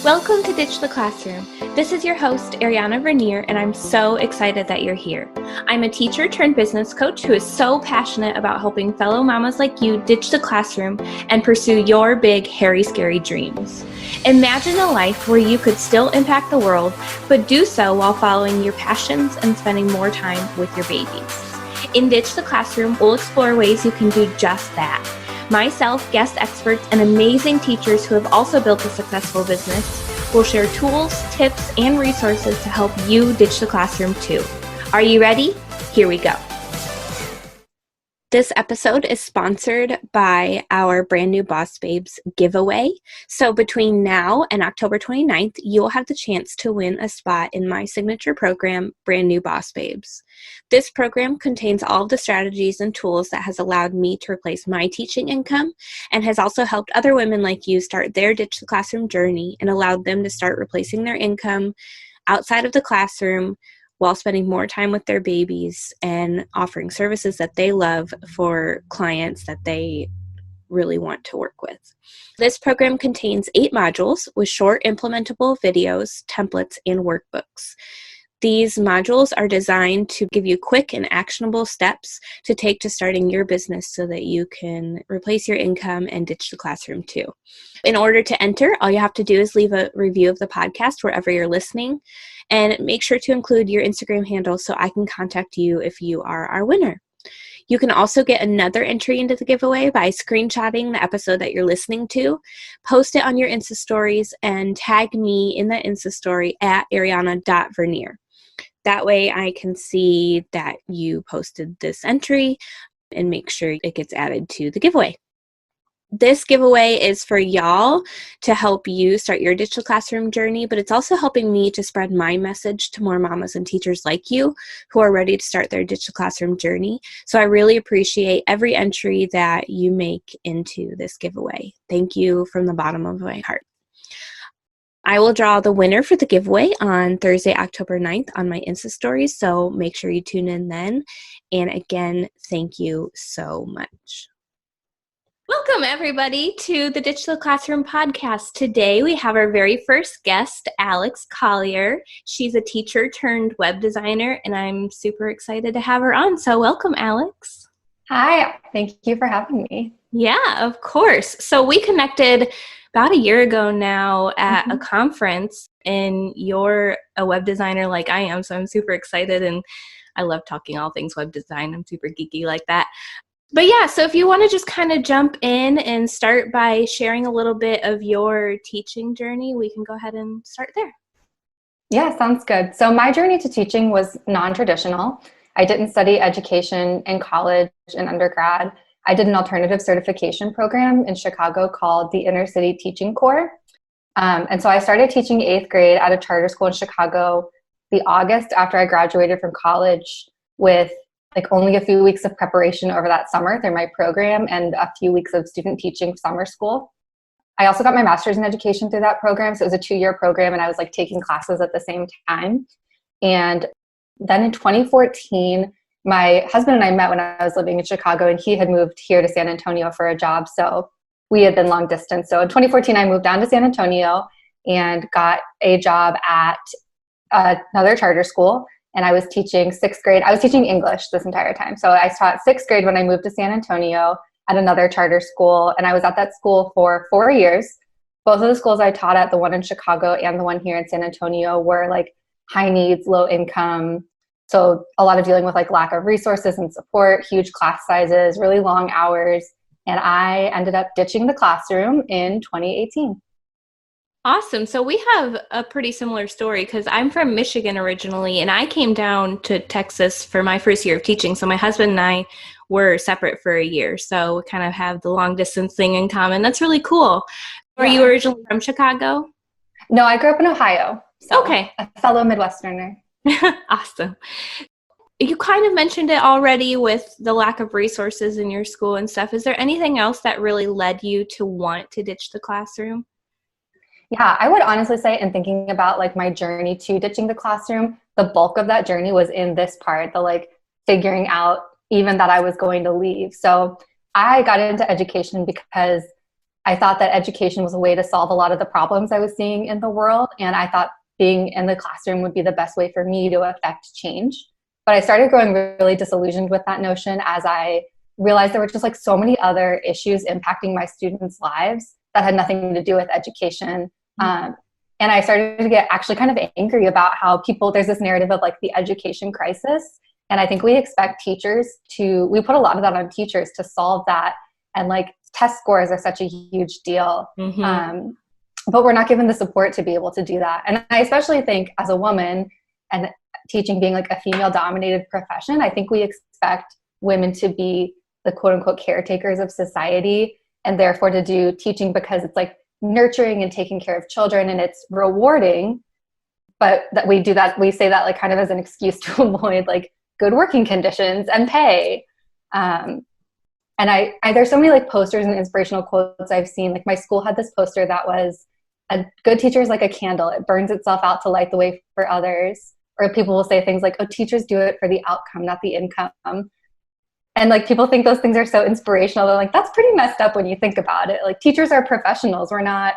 Welcome to Ditch the Classroom. This is your host, Ariana Vernier, and I'm so excited that you're here. I'm a teacher turned business coach who is so passionate about helping fellow mamas like you ditch the classroom and pursue your big, hairy, scary dreams. Imagine a life where you could still impact the world, but do so while following your passions and spending more time with your babies. In Ditch the Classroom, we'll explore ways you can do just that. Myself, guest experts, and amazing teachers who have also built a successful business will share tools, tips, and resources to help you ditch the classroom too. Are you ready? Here we go. This episode is sponsored by our brand new Boss Babes giveaway. So between now and October 29th, you'll have the chance to win a spot in my signature program, Brand New Boss Babes. This program contains all of the strategies and tools that has allowed me to replace my teaching income and has also helped other women like you start their ditch the classroom journey and allowed them to start replacing their income outside of the classroom while spending more time with their babies and offering services that they love for clients that they really want to work with. This program contains 8 modules with short implementable videos, templates, and workbooks. These modules are designed to give you quick and actionable steps to take to starting your business so that you can replace your income and ditch the classroom too. In order to enter, all you have to do is leave a review of the podcast wherever you're listening, and make sure to include your Instagram handle so I can contact you if you are our winner. You can also get another entry into the giveaway by screenshotting the episode that you're listening to, post it on your Insta stories, and tag me in the Insta story at ariana.vernier. That way I can see that you posted this entry and make sure it gets added to the giveaway. This giveaway is for y'all to help you start your ditch the classroom journey, but it's also helping me to spread my message to more mamas and teachers like you who are ready to start their ditch the classroom journey. So I really appreciate every entry that you make into this giveaway. Thank you from the bottom of my heart. I will draw the winner for the giveaway on Thursday, October 9th on my Insta stories, so make sure you tune in then. And again, thank you so much. Welcome, everybody, to the Ditch the Classroom podcast. Today, we have our very first guest, Alex Collier. She's a teacher turned web designer, and I'm super excited to have her on. So welcome, Alex. Hi, thank you for having me. Yeah, of course. So we connected about a year ago now at a conference, and you're a web designer like I am, so I'm super excited, and I love talking all things web design. I'm super geeky like that. But yeah, so if you want to just kind of jump in and start by sharing a little bit of your teaching journey, we can go ahead and start there. Yeah, sounds good. So my journey to teaching was non-traditional. I didn't study education in college and undergrad. I did an alternative certification program in Chicago called the Inner City Teaching Corps. And so I started teaching 8th grade at a charter school in Chicago the August after I graduated from college, with like only a few weeks of preparation over that summer through my program and a few weeks of student teaching summer school. I also got my master's in education through that program. So it was a 2-year program, and I was like taking classes at the same time. And then in 2014, my husband and I met when I was living in Chicago, and he had moved here to San Antonio for a job. So we had been long distance. So in 2014, I moved down to San Antonio and got a job at another charter school. And I was teaching 6th grade. I was teaching English this entire time. So I taught 6th grade when I moved to San Antonio at another charter school. And I was at that school for 4 years. Both of the schools I taught at, the one in Chicago and the one here in San Antonio, were like high needs, low income. So a lot of dealing with like lack of resources and support, huge class sizes, really long hours. And I ended up ditching the classroom in 2018. Awesome. So we have a pretty similar story because I'm from Michigan originally, and I came down to Texas for my first year of teaching. So my husband and I were separate for a year. So we kind of have the long distance thing in common. That's really cool. Were you originally from Chicago? No, I grew up in Ohio. So okay. A fellow Midwesterner. Awesome. You kind of mentioned it already with the lack of resources in your school and stuff. Is there anything else that really led you to want to ditch the classroom? Yeah, I would honestly say, in thinking about like my journey to ditching the classroom, the bulk of that journey was in this part, the like figuring out even that I was going to leave. So I got into education because I thought that education was a way to solve a lot of the problems I was seeing in the world. And I thought being in the classroom would be the best way for me to affect change. But I started growing really disillusioned with that notion as I realized there were just like so many other issues impacting my students' lives that had nothing to do with education. And I started to get actually kind of angry about how there's this narrative of like the education crisis. And I think we expect we put a lot of that on teachers to solve that. And like test scores are such a huge deal. But we're not given the support to be able to do that. And I especially think as a woman, and teaching being like a female dominated profession, I think we expect women to be the quote unquote caretakers of society, and therefore to do teaching because it's like nurturing and taking care of children and it's rewarding. But that we say that like kind of as an excuse to avoid like good working conditions and pay. And I there's so many like posters and inspirational quotes I've seen. Like my school had this poster that was, a good teacher is like a candle. It burns itself out to light the way for others. Or people will say things like, oh, teachers do it for the outcome, not the income. And like people think those things are so inspirational. They're like, that's pretty messed up when you think about it. Like teachers are professionals. We're not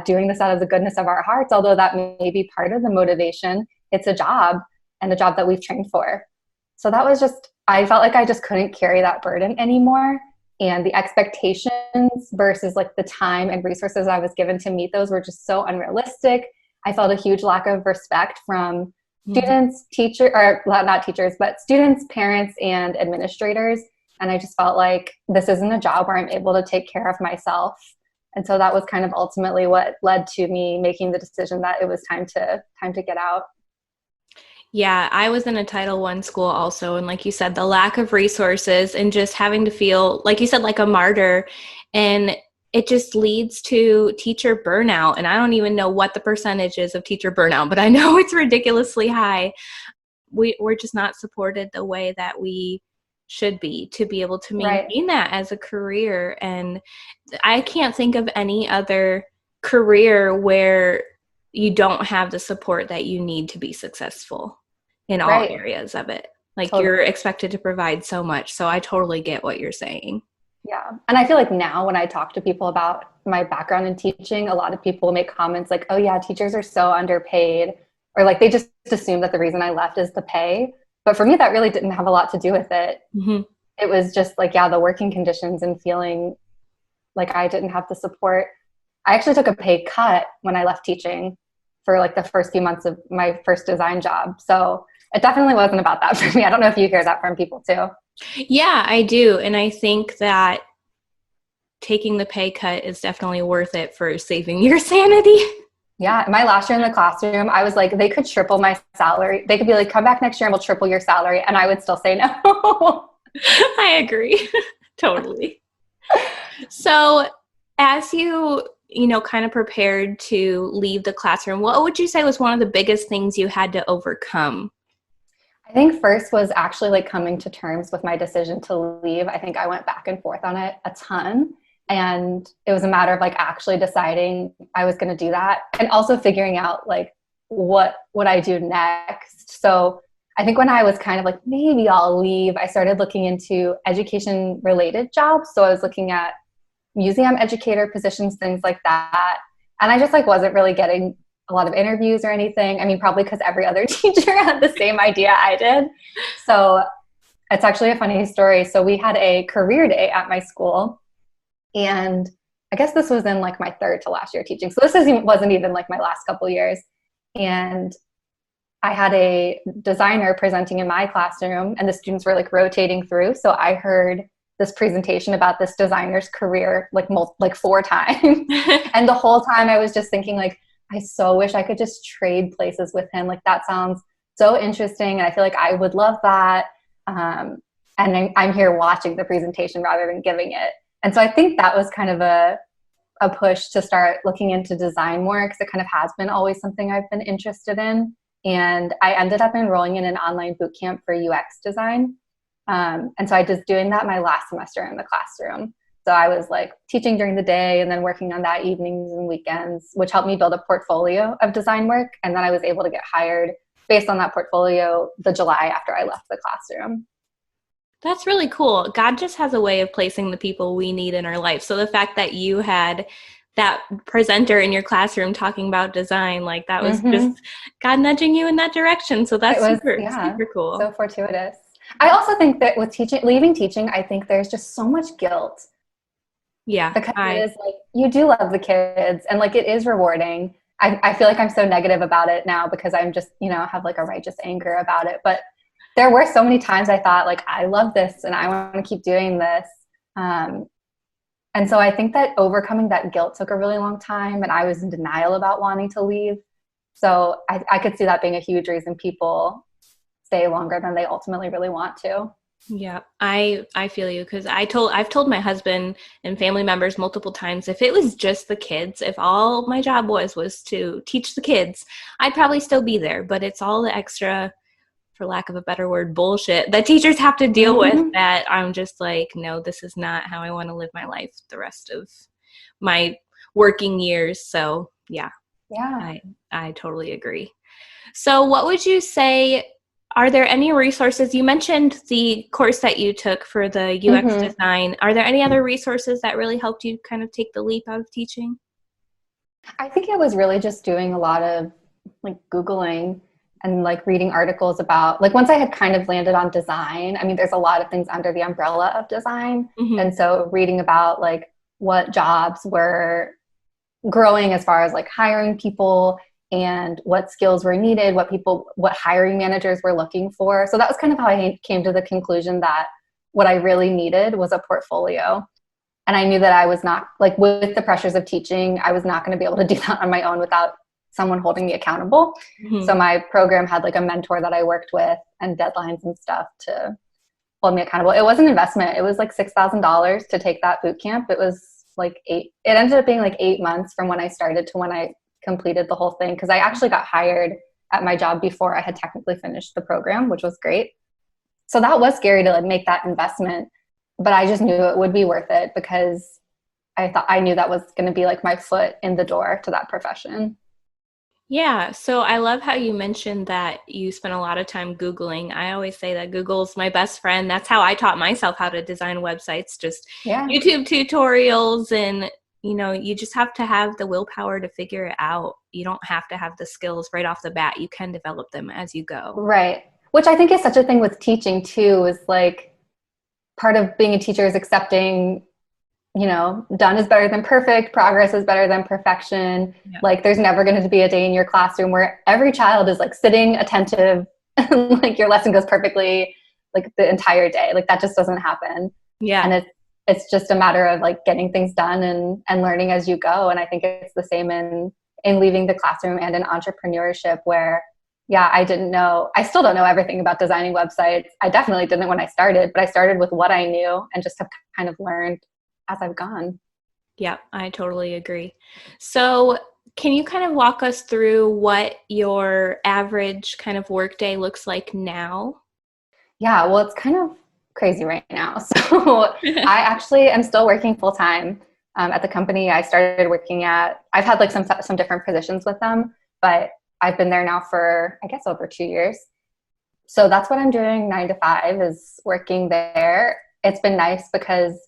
doing this out of the goodness of our hearts, although that may be part of the motivation. It's a job, and a job that we've trained for. So that was I felt like I just couldn't carry that burden anymore. And the expectations versus like the time and resources I was given to meet those were just so unrealistic. I felt a huge lack of respect from students, not teachers, but students, parents, and administrators. And I just felt like this isn't a job where I'm able to take care of myself. And so that was kind of ultimately what led to me making the decision that it was time to get out. Yeah, I was in a Title I school also. And like you said, the lack of resources and just having to feel, like you said, like a martyr. And it just leads to teacher burnout. And I don't even know what the percentage is of teacher burnout, but I know it's ridiculously high. We're just not supported the way that we should be to be able to maintain that as a career. And I can't think of any other career where you don't have the support that you need to be successful in all areas of it. Like you're expected to provide so much. So I totally get what you're saying. Yeah. And I feel like now when I talk to people about my background in teaching, a lot of people make comments like, oh yeah, teachers are so underpaid, or like they just assume that the reason I left is the pay. But for me, that really didn't have a lot to do with it. It was just like, the working conditions and feeling like I didn't have the support. I actually took a pay cut when I left teaching for like the first few months of my first design job. So it definitely wasn't about that for me. I don't know if you hear that from people too. Yeah, I do. And I think that taking the pay cut is definitely worth it for saving your sanity. Yeah. My last year in the classroom, I was like, they could triple my salary. They could be like, come back next year and we'll triple your salary. And I would still say no. I agree. Totally. So as you kind of prepared to leave the classroom, what would you say was one of the biggest things you had to overcome? I think first was actually like coming to terms with my decision to leave. I think I went back and forth on it a ton. And it was a matter of like actually deciding I was going to do that, and also figuring out like what would I do next. So I think when I was kind of like, maybe I'll leave, I started looking into education related jobs. So I was looking at museum educator positions, things like that. And I just like wasn't really getting a lot of interviews or anything. I mean, probably because every other teacher had the same idea I did. So it's actually a funny story. So we had a career day at my school, and I guess this was in like my third to last year teaching. So this wasn't even like my last couple years. And I had a designer presenting in my classroom, and the students were like rotating through. So I heard this presentation about this designer's career like 4 times. And the whole time I was just thinking like, I so wish I could just trade places with him. Like that sounds so interesting. And I feel like I would love that. And I'm here watching the presentation rather than giving it. And so I think that was kind of a push to start looking into design more, because it kind of has been always something I've been interested in. And I ended up enrolling in an online boot camp for UX design. And so I was doing that my last semester in the classroom. So I was like teaching during the day and then working on that evenings and weekends, which helped me build a portfolio of design work. And then I was able to get hired based on that portfolio the July after I left the classroom. That's really cool. God just has a way of placing the people we need in our life. So the fact that you had that presenter in your classroom talking about design, like that was just Mm-hmm. God nudging you in that direction. So It that's was, super, yeah, super cool. so fortuitous. I also think that with leaving teaching, I think there's just so much guilt Yeah, because it is like you do love the kids and like it is rewarding. I feel like I'm so negative about it now because I'm just, have like a righteous anger about it. But there were so many times I thought like, I love this and I want to keep doing this. Um, and so I think that overcoming that guilt took a really long time and I was in denial about wanting to leave. So I could see that being a huge reason people stay longer than they ultimately really want to. Yeah, I feel you because I've told my husband and family members multiple times if it was just the kids, if all my job was to teach the kids, I'd probably still be there. But it's all the extra, for lack of a better word, bullshit that teachers have to deal with Mm-hmm. that I'm just like, no, this is not how I want to live my life the rest of my working years. So yeah, Yeah. I I totally agree. So what would you say, are there any resources? You mentioned the course that you took for the UX Mm-hmm. design. Are there any other resources that really helped you kind of take the leap out of teaching? I think it was really just doing a lot of like Googling and like reading articles about like once I had kind of landed on design, I mean, there's a lot of things under the umbrella of design. Mm-hmm. And so reading about like what jobs were growing as far as like hiring people and what skills were needed, what hiring managers were looking for. So that was kind of how I came to the conclusion that what I really needed was a portfolio. And I knew that I was not like with the pressures of teaching, I was not going to be able to do that on my own without someone holding me accountable. Mm-hmm. So my program had like a mentor that I worked with and deadlines and stuff to hold me accountable. It was an investment. It was like $6,000 to take that boot camp. It was like it ended up being like 8 months from when I started to when I completed the whole thing. Cause I actually got hired at my job before I had technically finished the program, which was great. So that was scary to like make that investment, but I just knew it would be worth it because I knew that was going to be like my foot in the door to that profession. Yeah, so I love how you mentioned that you spent a lot of time Googling. I always say that Google's my best friend. That's how I taught myself how to design websites, just Yeah. YouTube tutorials. And, you just have to have the willpower to figure it out. You don't have to have the skills right off the bat. You can develop them as you go. Right. Which I think is such a thing with teaching too, is like part of being a teacher is accepting, done is better than perfect, progress is better than perfection. Yeah. Like there's never going to be a day in your classroom where every child is like sitting attentive, like your lesson goes perfectly like the entire day. Like that just doesn't happen. And Yeah. it's just a matter of like getting things done and learning as you go. And I think it's the same in leaving the classroom and in entrepreneurship where yeah, I still don't know everything about designing websites. I definitely didn't when I started, but I started with what I knew and just have kind of learned as I've gone. Yeah, I totally agree. So, can you kind of walk us through what your average kind of workday looks like now? Yeah, well, it's kind of crazy right now. So I actually am still working full time at the company I started working at. I've had like some different positions with them, but I've been there now for I guess over 2 years. So that's what I'm doing 9 to 5 is working there. It's been nice because,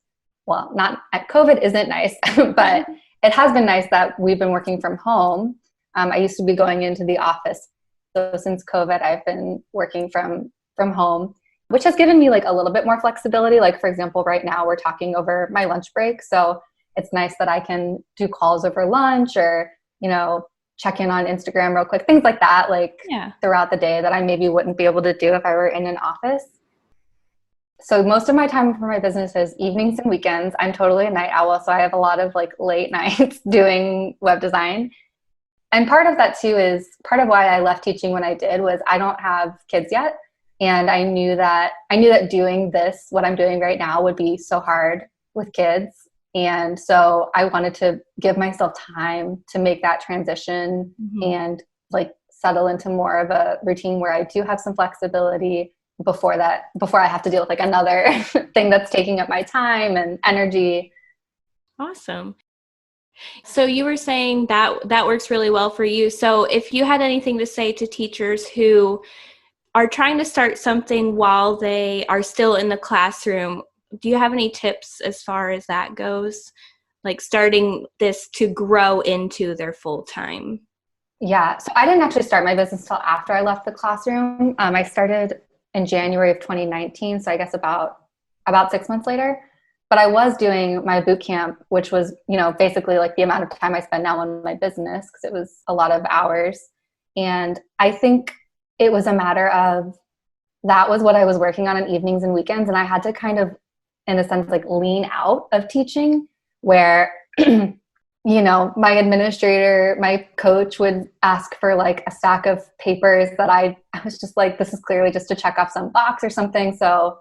well, not COVID isn't nice, but it has been nice that we've been working from home. I used to be going into the office. So since COVID, I've been working from home, which has given me like a little bit more flexibility. Like for example, right now we're talking over my lunch break. So it's nice that I can do calls over lunch or, check in on Instagram real quick, things like that, like Yeah. throughout the day that I maybe wouldn't be able to do if I were in an office. So most of my time for my business is evenings and weekends. I'm totally a night owl, so I have a lot of like late nights doing web design. And part of that too is part of why I left teaching when I did was I don't have kids yet. And I knew that doing this, what I'm doing right now, would be so hard with kids. And so I wanted to give myself time to make that transition Mm-hmm. and like settle into more of a routine where I do have some flexibility before I have to deal with like another thing that's taking up my time and energy. Awesome. So you were saying that that works really well for you. So if you had anything to say to teachers who are trying to start something while they are still in the classroom, do you have any tips as far as that goes? Like starting this to grow into their full time? Yeah. So I didn't actually start my business until after I left the classroom. I started in January of 2019. So I guess about 6 months later. But I was doing my boot camp, which was, basically like the amount of time I spend now on my business, because it was a lot of hours. And I think it was a matter of that was what I was working on evenings and weekends. And I had to kind of, in a sense, like lean out of teaching where, my administrator, my coach would ask for like a stack of papers that I was just like, this is clearly just to check off some box or something. So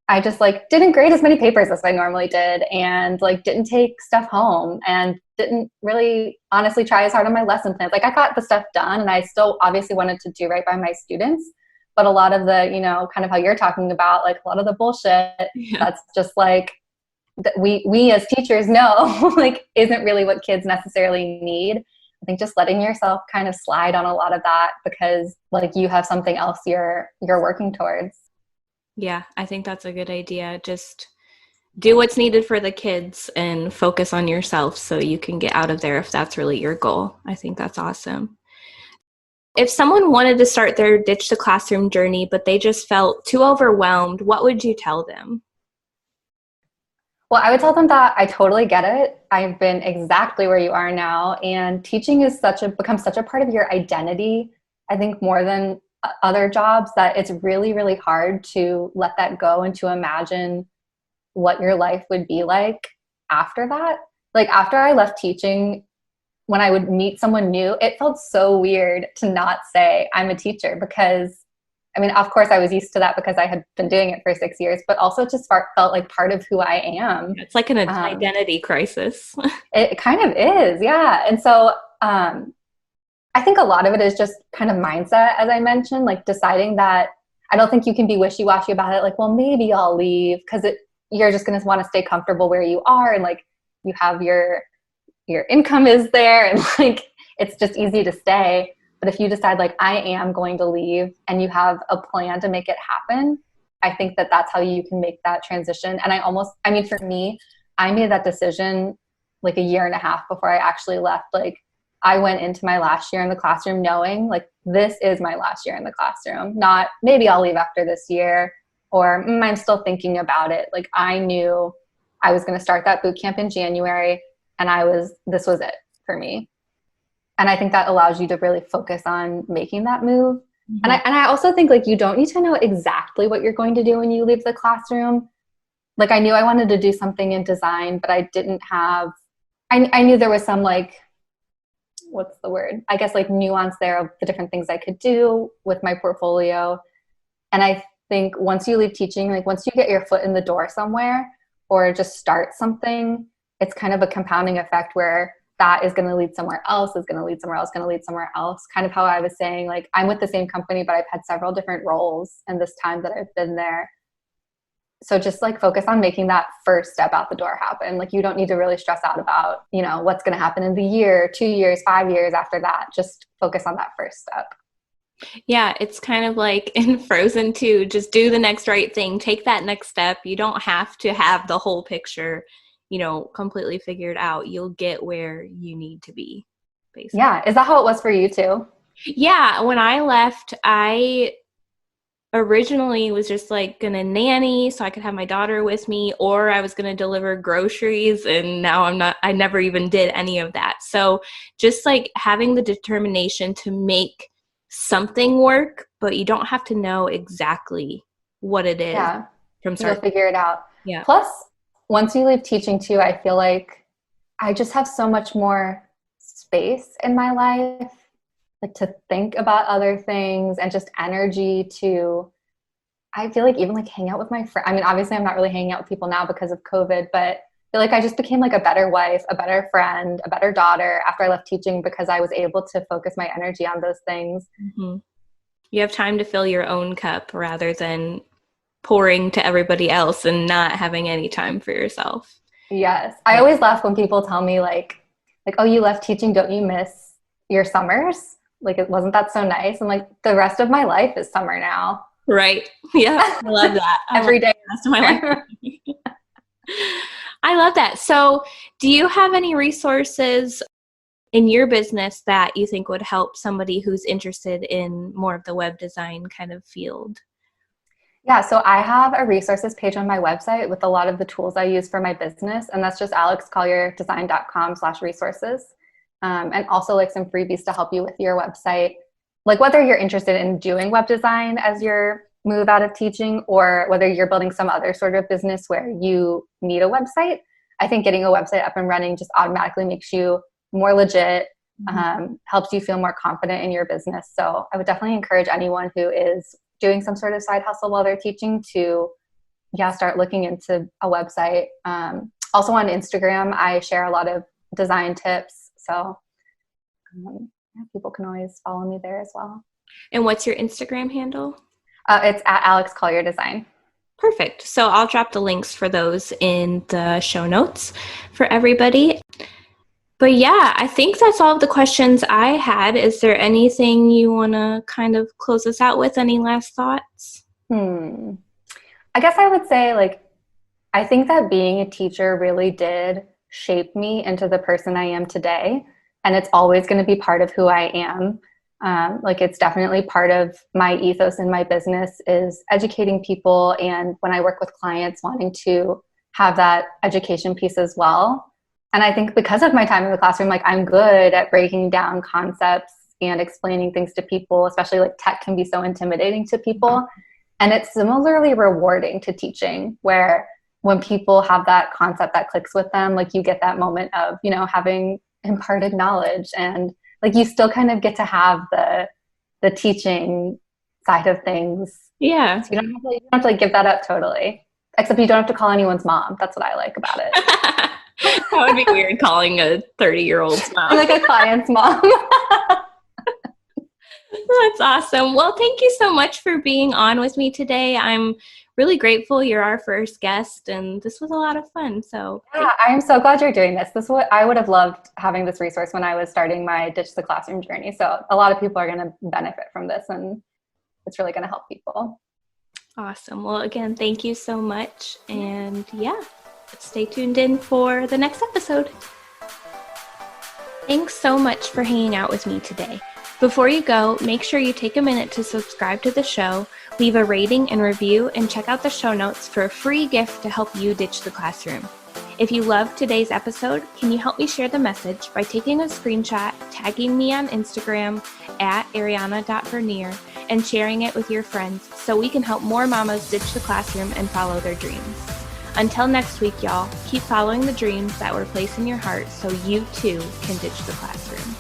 I just like didn't grade as many papers as I normally did, and like didn't take stuff home, and didn't really honestly try as hard on my lesson plans. Like I got the stuff done, and I still obviously wanted to do right by my students. But a lot of the, kind of how you're talking about, like a lot of the bullshit, that's just like that we as teachers know like isn't really what kids necessarily need. I think just letting yourself kind of slide on a lot of that because like you have something else you're working towards. Yeah, I think that's a good idea. Just do what's needed for the kids and focus on yourself so you can get out of there if that's really your goal. I think that's awesome. If someone wanted to start their ditch the classroom journey, but they just felt too overwhelmed, what would you tell them? Well, I would tell them that I totally get it. I've been exactly where you are now, and teaching is becomes such a part of your identity. I think more than other jobs, that it's really, really hard to let that go and to imagine what your life would be like after that. Like after I left teaching, when I would meet someone new, it felt so weird to not say I'm a teacher because, I mean, of course I was used to that because I had been doing it for 6 years, but also it just felt like part of who I am. It's like an identity crisis. It kind of is, yeah. And so I think a lot of it is just kind of mindset, as I mentioned, like deciding that I don't think you can be wishy-washy about it. Like, well, maybe I'll leave because you're just going to want to stay comfortable where you are. And like you have your income is there and like, it's just easy to stay. But if you decide like, I am going to leave and you have a plan to make it happen, I think that that's how you can make that transition. And I mean, for me, I made that decision like a year and a half before I actually left. Like I went into my last year in the classroom knowing like, this is my last year in the classroom, not maybe I'll leave after this year or I'm still thinking about it. Like I knew I was going to start that boot camp in January and this was it for me. And I think that allows you to really focus on making that move. Mm-hmm. And I also think like you don't need to know exactly what you're going to do when you leave the classroom. Like I knew I wanted to do something in design, but I didn't have, I knew there was some like, what's the word? I guess like nuance there of the different things I could do with my portfolio. And I think once you leave teaching, like once you get your foot in the door somewhere or just start something, it's kind of a compounding effect where that is going to lead somewhere else, is going to lead somewhere else, going to lead somewhere else. Kind of how I was saying, like I'm with the same company, but I've had several different roles in this time that I've been there. So just like focus on making that first step out the door happen. Like you don't need to really stress out about, what's going to happen in the year, 2 years, 5 years after that. Just focus on that first step. Yeah, it's kind of like in Frozen 2, just do the next right thing. Take that next step. You don't have to have the whole picture, completely figured out. You'll get where you need to be, basically. Yeah. Is that how it was for you too? Yeah. When I left, I originally was just like gonna nanny so I could have my daughter with me, or I was gonna deliver groceries, and now I never even did any of that. So just like having the determination to make something work, but you don't have to know exactly what it is. Yeah. From start. You'll figure it out. Yeah. Plus, once you leave teaching too, I feel like I just have so much more space in my life, like to think about other things and just energy to, I feel like even like hang out with my friends. I mean, obviously I'm not really hanging out with people now because of COVID, but I feel like I just became like a better wife, a better friend, a better daughter after I left teaching because I was able to focus my energy on those things. Mm-hmm. You have time to fill your own cup rather than pouring to everybody else and not having any time for yourself. Yes. I always laugh when people tell me like, oh, you left teaching, don't you miss your summers? Like, it wasn't that so nice? And like the rest of my life is summer now. Right. Yeah. I love that. Every day. The rest of my life. I love that. So do you have any resources in your business that you think would help somebody who's interested in more of the web design kind of field? Yeah, so I have a resources page on my website with a lot of the tools I use for my business, and that's just alexcollierdesign.com/resources. And also like some freebies to help you with your website. Like whether you're interested in doing web design as your move out of teaching, or whether you're building some other sort of business where you need a website, I think getting a website up and running just automatically makes you more legit, helps you feel more confident in your business. So I would definitely encourage anyone who is doing some sort of side hustle while they're teaching to, start looking into a website. Also on Instagram, I share a lot of design tips. So people can always follow me there as well. And what's your Instagram handle? It's at Alex Collier Design. Perfect. So I'll drop the links for those in the show notes for everybody. But yeah, I think that's all of the questions I had. Is there anything you want to kind of close us out with? Any last thoughts? I guess I would say, like, I think that being a teacher really did shape me into the person I am today. And it's always going to be part of who I am. Like, it's definitely part of my ethos in my business is educating people. And when I work with clients, wanting to have that education piece as well. And I think because of my time in the classroom, like, I'm good at breaking down concepts and explaining things to people, especially like tech can be so intimidating to people. And it's similarly rewarding to teaching, where when people have that concept that clicks with them, like you get that moment of, having imparted knowledge, and like you still kind of get to have the teaching side of things. Yeah. So you don't have to like give that up totally. Except you don't have to call anyone's mom. That's what I like about it. That would be weird calling a 30-year-old's mom. Like a client's mom. That's awesome. Well, thank you so much for being on with me today. I'm really grateful you're our first guest, and this was a lot of fun. So yeah, I am so glad you're doing this. I would have loved having this resource when I was starting my Ditch the Classroom journey. So a lot of people are going to benefit from this, and it's really going to help people. Awesome. Well, again, thank you so much. And stay tuned in for the next episode. Thanks so much for hanging out with me today. Before you go, make sure you take a minute to subscribe to the show, leave a rating and review, and check out the show notes for a free gift to help you ditch the classroom. If you loved today's episode, can you help me share the message by taking a screenshot, tagging me on Instagram at ariana.vernier, and sharing it with your friends so we can help more mamas ditch the classroom and follow their dreams. Until next week, y'all, keep following the dreams that were placed in your heart so you too can ditch the classroom.